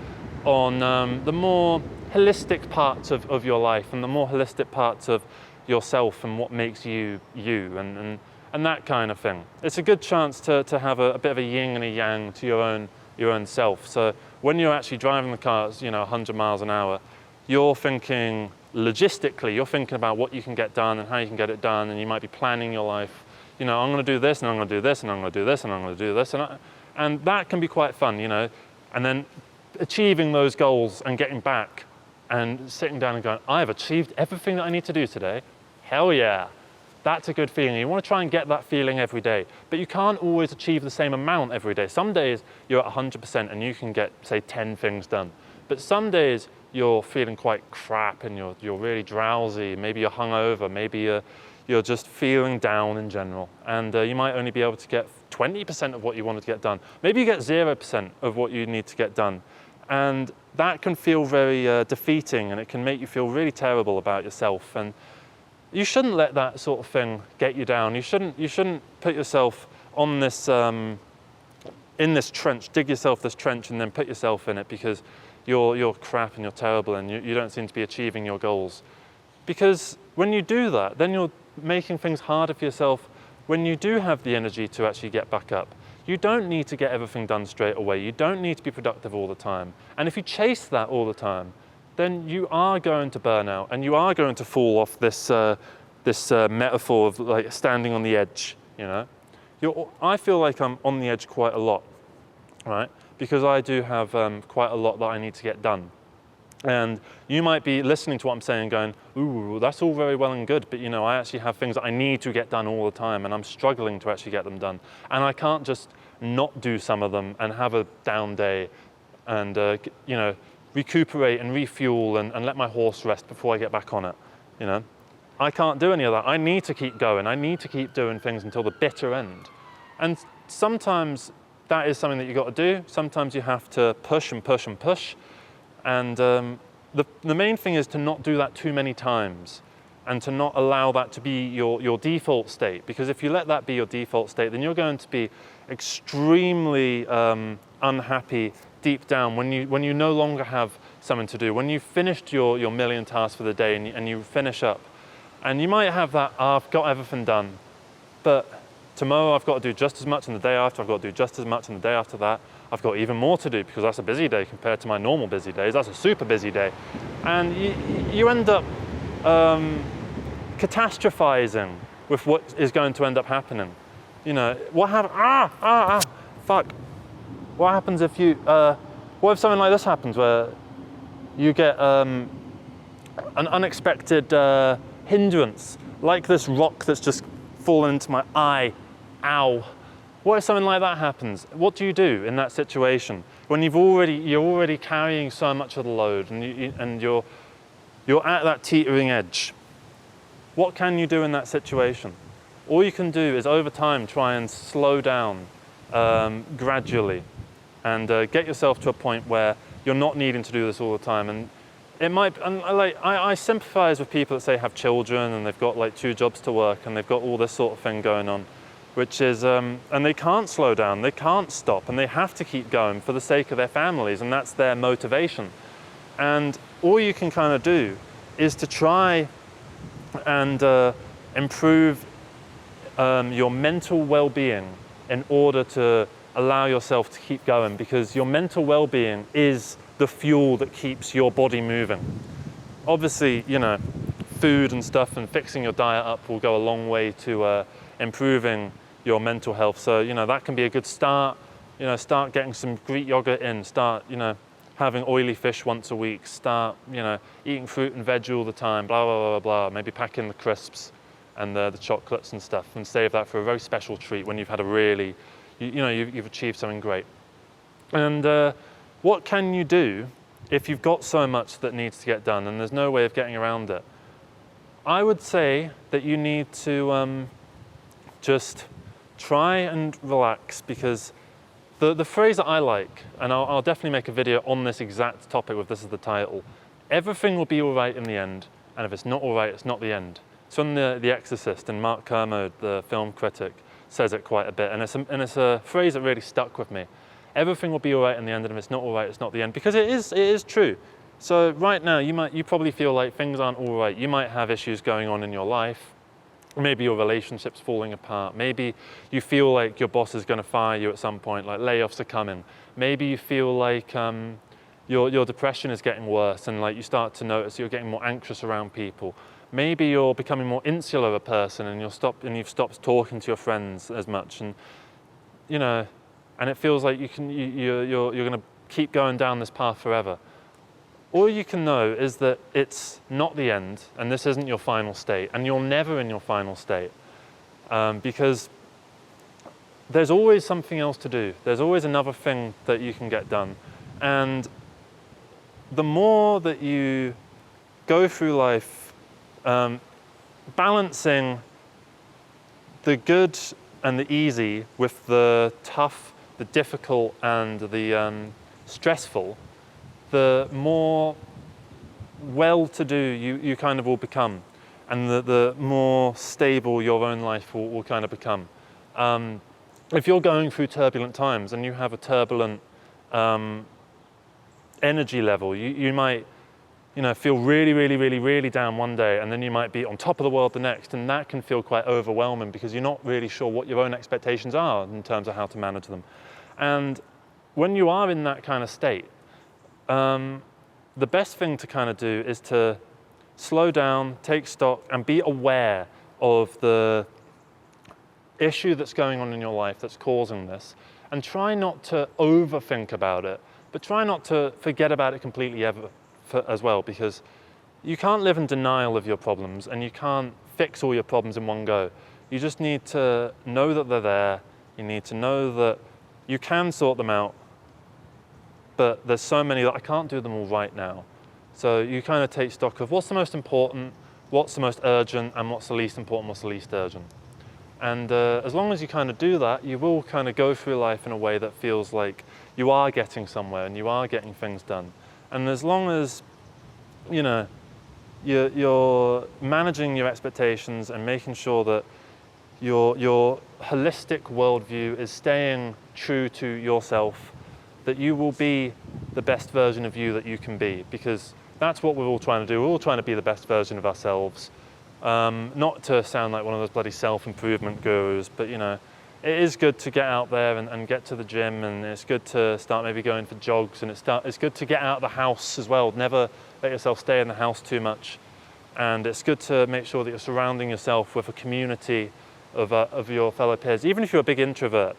on the more holistic parts of your life and the more holistic parts of yourself and what makes you you and that kind of thing. It's a good chance to have a bit of a yin and a yang to your own self. So when you're actually driving the car at 100 miles an hour, you're thinking logistically, you're thinking about what you can get done and how you can get it done, and you might be planning your life. I'm going to do this, and I'm going to do this, and I'm going to do this, and I'm going to do this, and that can be quite fun, and then achieving those goals and getting back and sitting down and going, I've achieved everything that I need to do today. Hell yeah. That's a good feeling. You want to try and get that feeling every day, but you can't always achieve the same amount every day. Some days you're at 100% and you can get, say, 10 things done. But some days you're feeling quite crap and you're really drowsy. Maybe you're hungover. Maybe you're just feeling down in general. And you might only be able to get 20% of what you wanted to get done. Maybe you get 0% of what you need to get done. And that can feel very defeating, and it can make you feel really terrible about yourself. And you shouldn't let that sort of thing get you down. You shouldn't put yourself on this, in this trench, dig yourself this trench and then put yourself in it because you're crap and you're terrible and you don't seem to be achieving your goals. Because when you do that, then you're making things harder for yourself when you do have the energy to actually get back up. You don't need to get everything done straight away. You don't need to be productive all the time. And if you chase that all the time, then you are going to burn out and you are going to fall off this metaphor of like standing on the edge, I feel like I'm on the edge quite a lot, right? Because I do have quite a lot that I need to get done. And you might be listening to what I'm saying going, ooh, that's all very well and good, but I actually have things that I need to get done all the time and I'm struggling to actually get them done. And I can't just not do some of them and have a down day and, recuperate and refuel and let my horse rest before I get back on it, I can't do any of that. I need to keep going. I need to keep doing things until the bitter end. And sometimes that is something that you've got to do. Sometimes you have to push and push and push. And the main thing is to not do that too many times and to not allow that to be your default state. Because if you let that be your default state, then you're going to be extremely unhappy deep down when you no longer have something to do. When you've finished your million tasks for the day and you finish up, and you might have that, I've got everything done, but tomorrow I've got to do just as much, and the day after I've got to do just as much, and the day after that I've got even more to do because that's a busy day compared to my normal busy days. That's a super busy day. And you end up catastrophizing with what is going to end up happening. What happens? Fuck. What happens if what if something like this happens where you get an unexpected hindrance, like this rock that's just fallen into my eye? Ow. What if something like that happens? What do you do in that situation when you're already carrying so much of the load and you're at that teetering edge? What can you do in that situation? All you can do is over time try and slow down gradually and get yourself to a point where you're not needing to do this all the time. And it might, and I sympathize with people that say have children and they've got like 2 jobs to work and they've got all this sort of thing going on. which is, and they can't slow down, they can't stop, and they have to keep going for the sake of their families, and that's their motivation. And all you can kind of do is to try and improve your mental well-being in order to allow yourself to keep going, because your mental well-being is the fuel that keeps your body moving. Obviously, you know, food and stuff and fixing your diet up will go a long way to improving your mental health. So, you know, that can be a good start. You know, start getting some Greek yogurt in, start, you know, having oily fish once a week, start, you know, eating fruit and veg all the time, blah, blah, blah, blah, maybe pack in the crisps and the chocolates and stuff, and save that for a very special treat when you've had a really, you've achieved something great. And what can you do if you've got so much that needs to get done and there's no way of getting around it? I would say that you need to just try and relax, because the phrase that I like, and I'll definitely make a video on this exact topic with this as the title, everything will be all right in the end, and if it's not all right, it's not the end. It's from The Exorcist, and Mark Kermode, the film critic, says it quite a bit, and it's a phrase that really stuck with me. Everything will be all right in the end, and if it's not all right, it's not the end, because it is true. So right now, you probably feel like things aren't all right. You might have issues going on in your life. Maybe your relationship's falling apart. Maybe you feel like your boss is going to fire you at some point, like layoffs are coming. Maybe you feel like your depression is getting worse, and like you start to notice you're getting more anxious around people. Maybe you're becoming more insular of a person, and you've stopped talking to your friends as much, and you know, and it feels like you're going to keep going down this path forever. All you can know is that it's not the end, and this isn't your final state, and you're never in your final state, because there's always something else to do. There's always another thing that you can get done. And the more that you go through life balancing the good and the easy with the tough, the difficult, and the stressful, the more well-to-do you kind of will become, and the more stable your own life will kind of become. If you're going through turbulent times and you have a turbulent energy level, you might feel really down one day, and then you might be on top of the world the next, and that can feel quite overwhelming because you're not really sure what your own expectations are in terms of how to manage them. And when you are in that kind of state, the best thing to kind of do is to slow down, take stock, and be aware of the issue that's going on in your life that's causing this, and try not to overthink about it, but try not to forget about it completely as well, because you can't live in denial of your problems, and you can't fix all your problems in one go. You just need to know that they're there. You need to know that you can sort them out, but there's so many that I can't do them all right now. So you kind of take stock of what's the most important, what's the most urgent, and what's the least important, what's the least urgent. And as long as you kind of do that, you will kind of go through life in a way that feels like you are getting somewhere and you are getting things done. And as long as, you're managing your expectations and making sure that your holistic worldview is staying true to yourself, that you will be the best version of you that you can be, because that's what we're all trying to do. We're all trying to be the best version of ourselves. Not to sound like one of those bloody self-improvement gurus, but it is good to get out there and get to the gym, and it's good to start maybe going for jogs, and it's good to get out of the house as well. Never let yourself stay in the house too much. And it's good to make sure that you're surrounding yourself with a community of your fellow peers. Even if you're a big introvert,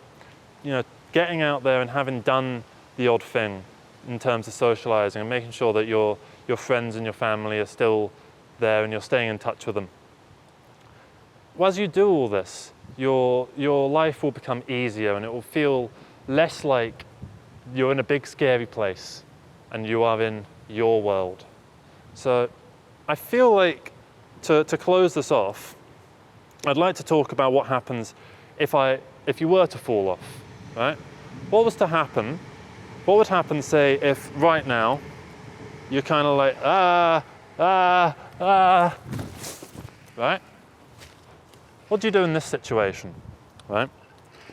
getting out there and having done the odd thing in terms of socializing, and making sure that your friends and your family are still there and you're staying in touch with them. As you do all this, your life will become easier, and it will feel less like you're in a big scary place and you are in your world. So I feel like to close this off, I'd like to talk about what happens if you were to fall off, right? What would happen, say, if right now you're kind of like, right? What do you do in this situation? right?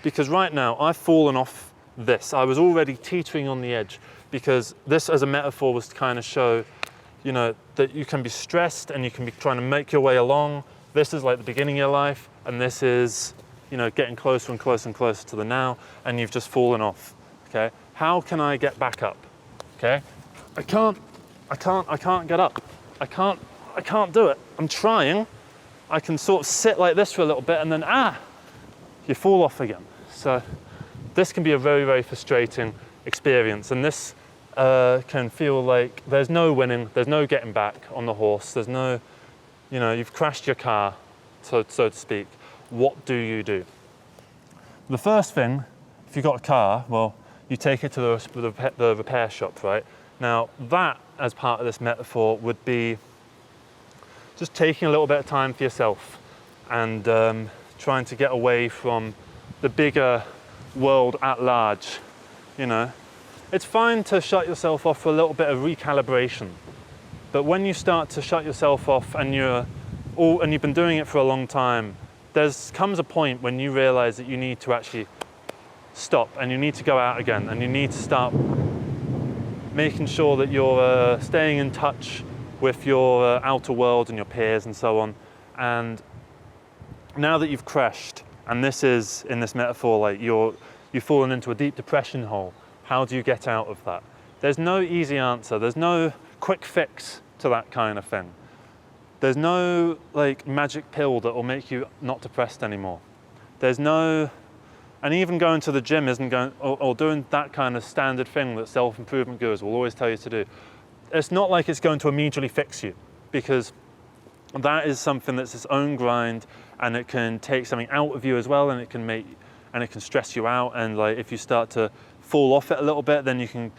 Because right now I've fallen off this. I was already teetering on the edge, because this as a metaphor was to kind of show, you know, that you can be stressed and you can be trying to make your way along. This is like the beginning of your life, and this is, you know, getting closer and closer and closer to the now, and you've just fallen off, okay? How can I get back up, okay? I can't get up. I can't do it. I'm trying. I can sort of sit like this for a little bit and then, you fall off again. So this can be a very, very frustrating experience, and this can feel like there's no winning, there's no getting back on the horse, there's no, you know, you've crashed your car, so to speak. What do you do? The first thing, if you've got a car, well, you take it to the repair shop, right? Now, that, as part of this metaphor, would be just taking a little bit of time for yourself and trying to get away from the bigger world at large, you know. It's fine to shut yourself off for a little bit of recalibration, but when you start to shut yourself off and you've been doing it for a long time, comes a point when you realize that you need to actually stop, and you need to go out again, and you need to start making sure that you're staying in touch with your outer world and your peers and so on. And now that you've crashed, and this is, in this metaphor, like you've fallen into a deep depression hole, how do you get out of that? There's no easy answer. There's no quick fix to that kind of thing. There's no like magic pill that will make you not depressed anymore. There's no, and even going to the gym isn't going, or doing that kind of standard thing that self-improvement gurus will always tell you to do. It's not like it's going to immediately fix you, because that is something that's its own grind, and it can take something out of you as well, and it can stress you out. And like if you start to fall off it a little bit, then you can,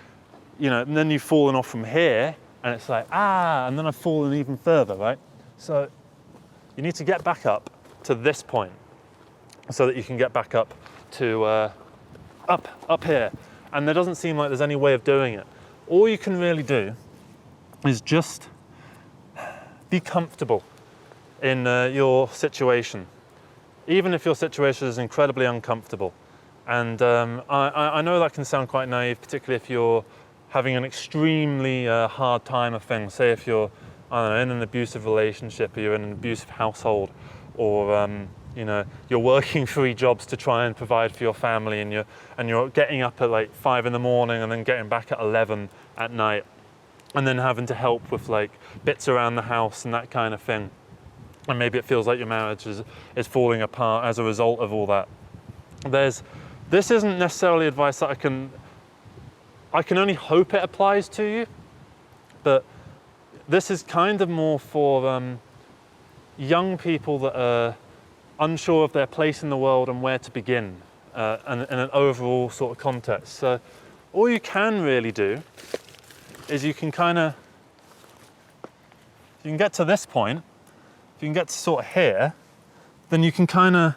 you know, and then you've fallen off from here, and it's like, and then I've fallen even further, right? So you need to get back up to this point so that you can get back up to up here. And there doesn't seem like there's any way of doing it. All you can really do is just be comfortable in your situation, even if your situation is incredibly uncomfortable. And I know that can sound quite naive, particularly if you're having an extremely hard time of things. Say if you're, I don't know, in an abusive relationship, or you're in an abusive household, or you know, you're working 3 jobs to try and provide for your family, and you're getting up at like 5 in the morning and then getting back at 11 at night, and then having to help with like bits around the house and that kind of thing. And maybe it feels like your marriage is falling apart as a result of all that. This isn't necessarily advice that I can only hope it applies to you, but this is kind of more for young people that are unsure of their place in the world and where to begin, and in an overall sort of context. So all you can really do is you can get to this point. If you can get to sort of here, then you can try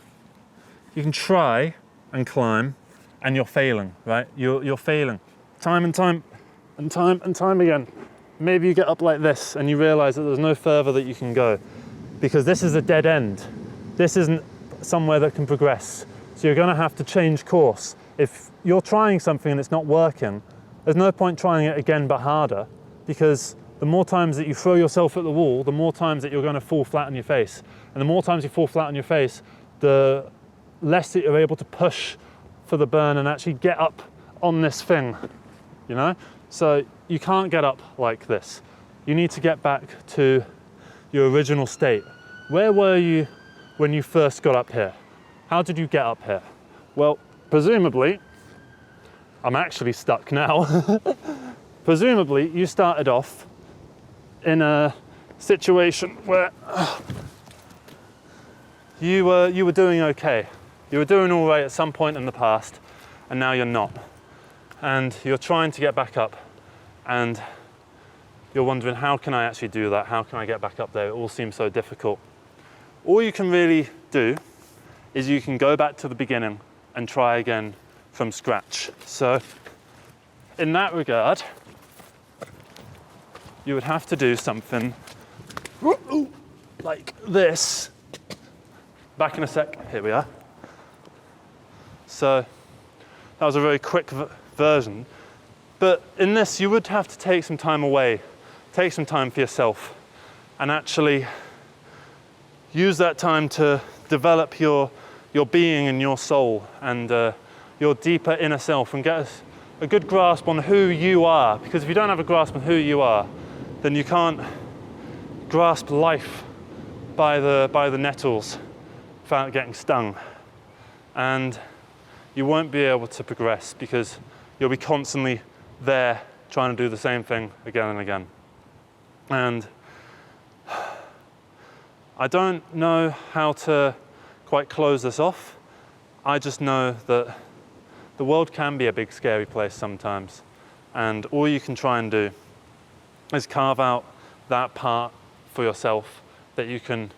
and climb, and you're failing, right? You're failing time and time again. Maybe you get up like this and you realize that there's no further that you can go, because this is a dead end. This isn't somewhere that can progress. So you're gonna have to change course. If you're trying something and it's not working, there's no point trying it again but harder, because the more times that you throw yourself at the wall, the more times that you're gonna fall flat on your face. And the more times you fall flat on your face, the less that you're able to push for the burn and actually get up on this thing, you know? So you can't get up like this. You need to get back to your original state. Where were you when you first got up here? How did you get up here? Well, presumably, I'm actually stuck now. Presumably, you started off in a situation where you were doing okay. You were doing all right at some point in the past, and now you're not. And you're trying to get back up, and you're wondering, how can I actually do that? How can I get back up there? It all seems so difficult. All you can really do is you can go back to the beginning and try again from scratch. So in that regard, you would have to do something like this. Back in a sec, here we are. So that was a very quick version. But in this, you would have to take some time away, take some time for yourself, and actually use that time to develop your being and your soul and your deeper inner self, and get a good grasp on who you are. Because if you don't have a grasp on who you are, then you can't grasp life by the nettles without getting stung. And you won't be able to progress because you'll be constantly there trying to do the same thing again and again. And I don't know how to quite close this off. I just know that the world can be a big scary place sometimes, and all you can try and do is carve out that part for yourself that you can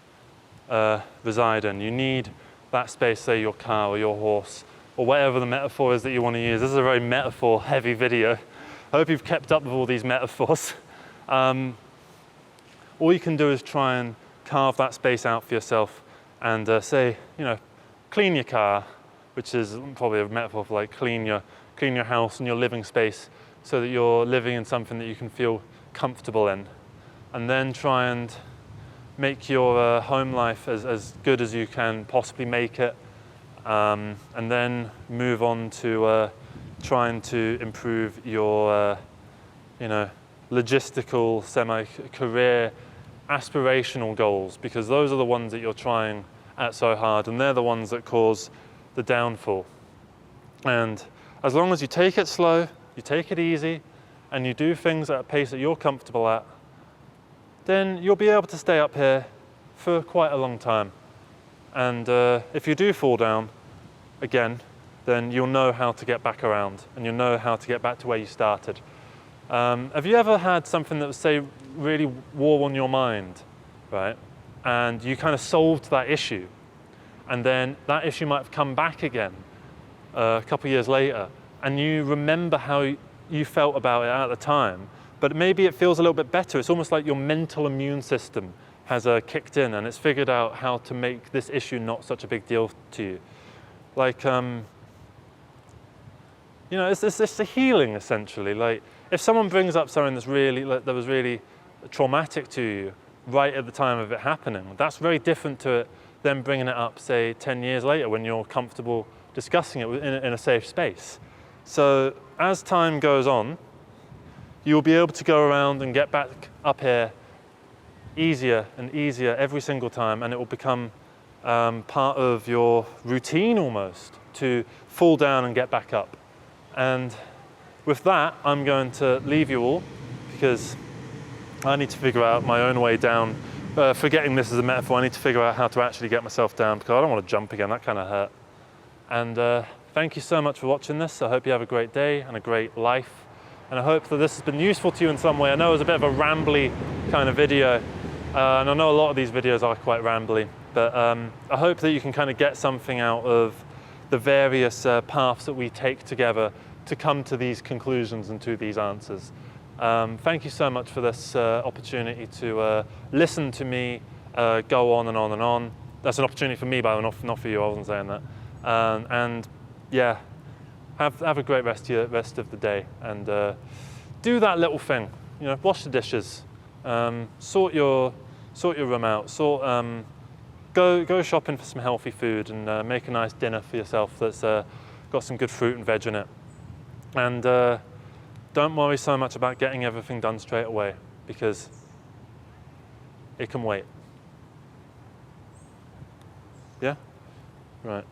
reside in. You need that space, say your car or your horse, or whatever the metaphor is that you want to use. This is a very metaphor-heavy video. I hope you've kept up with all these metaphors. All you can do is try and carve that space out for yourself and say, clean your car, which is probably a metaphor for like clean your house and your living space so that you're living in something that you can feel comfortable in. And then try and make your home life as good as you can possibly make it. And then move on to trying to improve your, logistical, semi-career, aspirational goals, because those are the ones that you're trying at so hard, and they're the ones that cause the downfall. And as long as you take it slow, you take it easy, and you do things at a pace that you're comfortable at, then you'll be able to stay up here for quite a long time. And if you do fall down again, then you'll know how to get back around, and you'll know how to get back to where you started. Have you ever had something that was, say, really wore on your mind, right? And you kind of solved that issue, and then that issue might have come back again a couple of years later, and you remember how you felt about it at the time, but maybe it feels a little bit better. It's almost like your mental immune system has kicked in, and it's figured out how to make this issue not such a big deal to you. Like, it's a healing, essentially. Like, if someone brings up something that was really traumatic to you right at the time of it happening, that's very different to it then bringing it up, say, 10 years later when you're comfortable discussing it in a safe space. So as time goes on, you'll be able to go around and get back up here easier and easier every single time, and it will become part of your routine almost to fall down and get back up. And with that, I'm going to leave you all because I need to figure out my own way down. Forgetting this as a metaphor, I need to figure out how to actually get myself down because I don't want to jump again, that kind of hurt. And thank you so much for watching this. I hope you have a great day and a great life. And I hope that this has been useful to you in some way. I know it was a bit of a rambly kind of video, and I know a lot of these videos are quite rambly, but I hope that you can kind of get something out of the various paths that we take together to come to these conclusions and to these answers. Thank you so much for this opportunity to listen to me go on and on and on. That's an opportunity for me, but not for you, I wasn't saying that. And yeah, have a great rest of the day, and do that little thing. Wash the dishes, sort your room out, go shopping for some healthy food, and make a nice dinner for yourself that's got some good fruit and veg in it. And don't worry so much about getting everything done straight away, because it can wait. Yeah? Right.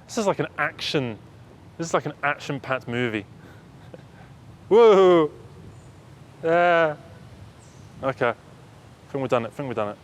This is like an action-packed movie. Whoa! Yeah. Okay. I think we've done it.